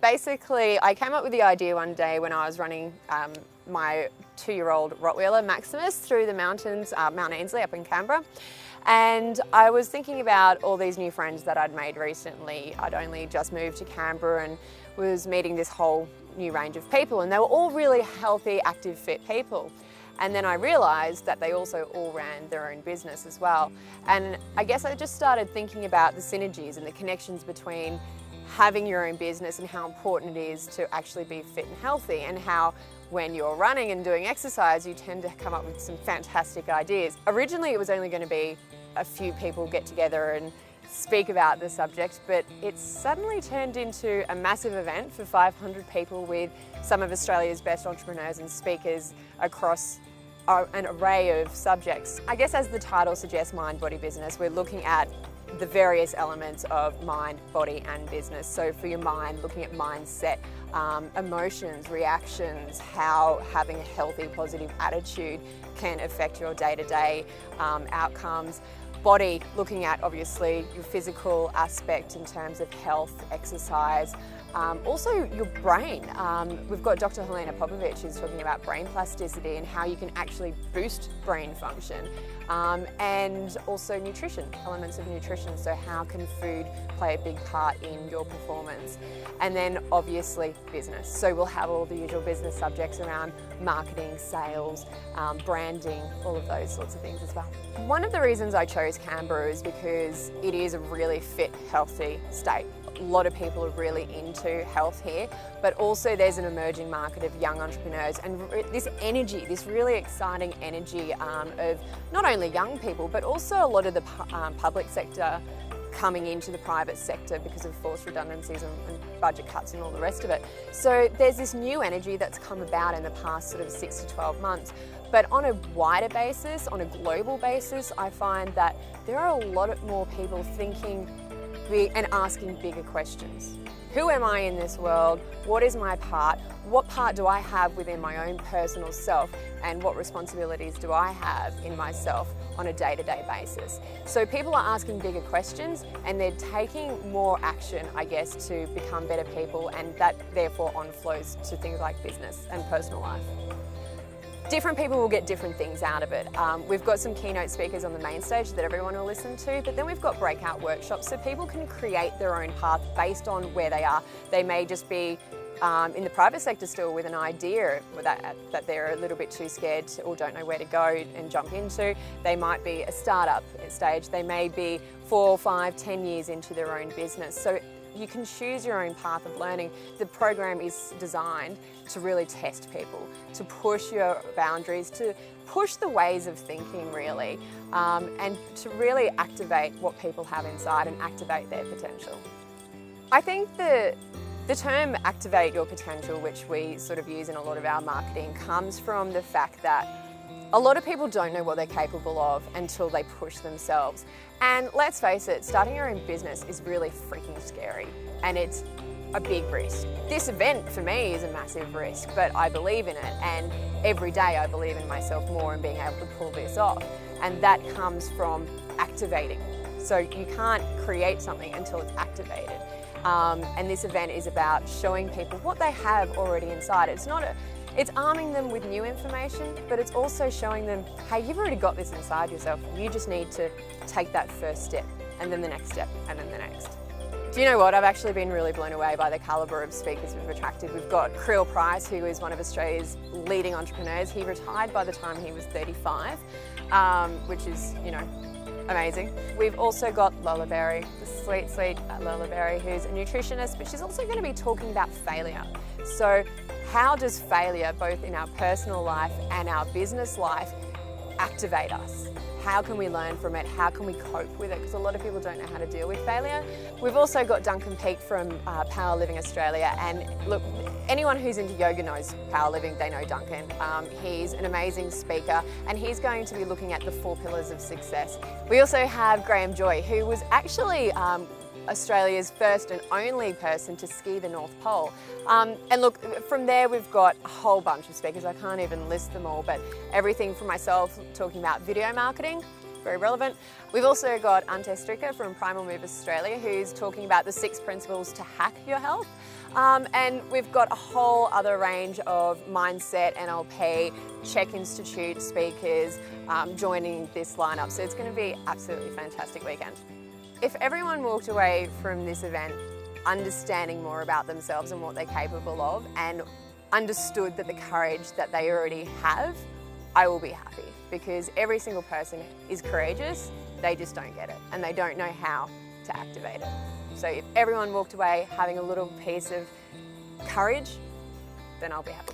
Basically, I came up with the idea one day when I was running my 2-year-old Rottweiler, Maximus, through the mountains, Mount Ainslie up in Canberra. And I was thinking about all these new friends that I'd made recently. I'd only just moved to Canberra and was meeting this whole new range of people, and they were all really healthy, active, fit people. And then I realised that they also all ran their own business as well. And I guess I just started thinking about the synergies and the connections between having your own business and how important it is to actually be fit and healthy, and how when you're running and doing exercise, you tend to come up with some fantastic ideas. Originally, it was only going to be a few people get together and speak about the subject, but it's suddenly turned into a massive event for 500 people with some of Australia's best entrepreneurs and speakers across an array of subjects. I guess as the title suggests, mind, body, business, we're looking at the various elements of mind, body and business. So for your mind, looking at mindset, emotions, reactions, how having a healthy, positive attitude can affect your day-to-day outcomes. Body, looking at obviously your physical aspect in terms of health, exercise, also your brain. We've got Dr. Helena Popovich who's talking about brain plasticity and how you can actually boost brain function. And also nutrition, elements of nutrition. So how can food play a big part in your performance? And then obviously business. So we'll have all the usual business subjects around marketing, sales, branding, all of those sorts of things as well. One of the reasons I chose Canberra is because it is a really fit, healthy state. A lot of people are really into health here, but also there's an emerging market of young entrepreneurs, and this energy, this really exciting energy of not only young people, but also a lot of the public sector coming into the private sector because of forced redundancies and budget cuts and all the rest of it. So there's this new energy that's come about in the past sort of 6 to 12 months. But on a wider basis, on a global basis, I find that there are a lot more people thinking and asking bigger questions. Who am I in this world? What is my part? What part do I have within my own personal self? And what responsibilities do I have in myself on a day-to-day basis? So people are asking bigger questions and they're taking more action, I guess, to become better people, and that therefore on flows to things like business and personal life. Different people will get different things out of it. We've got some keynote speakers on the main stage that everyone will listen to, but then we've got breakout workshops so people can create their own path based on where they are. They may just be in the private sector still with an idea that they're a little bit too scared to, or don't know where to go and jump into. They might be a startup stage. They may be 4, 5, 10 years into their own business. So you can choose your own path of learning. The program is designed to really test people, to push your boundaries, to push the ways of thinking really, and to really activate what people have inside and activate their potential. I think the term activate your potential, which we sort of use in a lot of our marketing, comes from the fact that a lot of people don't know what they're capable of until they push themselves. And let's face it, starting your own business is really freaking scary, and it's a big risk. This event for me is a massive risk, but I believe in it, and every day I believe in myself more and being able to pull this off. And that comes from activating. So you can't create something until it's activated. And this event is about showing people what they have already inside. It's arming them with new information, but it's also showing them, hey, you've already got this inside yourself. You just need to take that first step, and then the next step, and then the next. Do you know what? I've actually been really blown away by the calibre of speakers we've attracted. We've got Creel Price, who is one of Australia's leading entrepreneurs. He retired by the time he was 35, which is, amazing. We've also got Lola Berry, the sweet, sweet Lola Berry, who's a nutritionist, but she's also going to be talking about failure. So how does failure, both in our personal life and our business life, activate us? How can we learn from it? How can we cope with it? Because a lot of people don't know how to deal with failure. We've also got Duncan Peake from Power Living Australia, and look, anyone who's into yoga knows Power Living, they know Duncan. He's an amazing speaker, and he's going to be looking at the 4 pillars of success. We also have Graham Joy, who was actually Australia's first and only person to ski the North Pole. And look, from there we've got a whole bunch of speakers. I can't even list them all, but everything from myself talking about video marketing, very relevant. We've also got Ante Stricker from Primal Move Australia, who's talking about the 6 principles to hack your health. And we've got a whole other range of mindset, NLP, Czech Institute speakers joining this lineup. So it's going to be absolutely fantastic weekend. If everyone walked away from this event understanding more about themselves and what they're capable of, and understood that the courage that they already have, I will be happy, because every single person is courageous, they just don't get it and they don't know how to activate it. So if everyone walked away having a little piece of courage, then I'll be happy.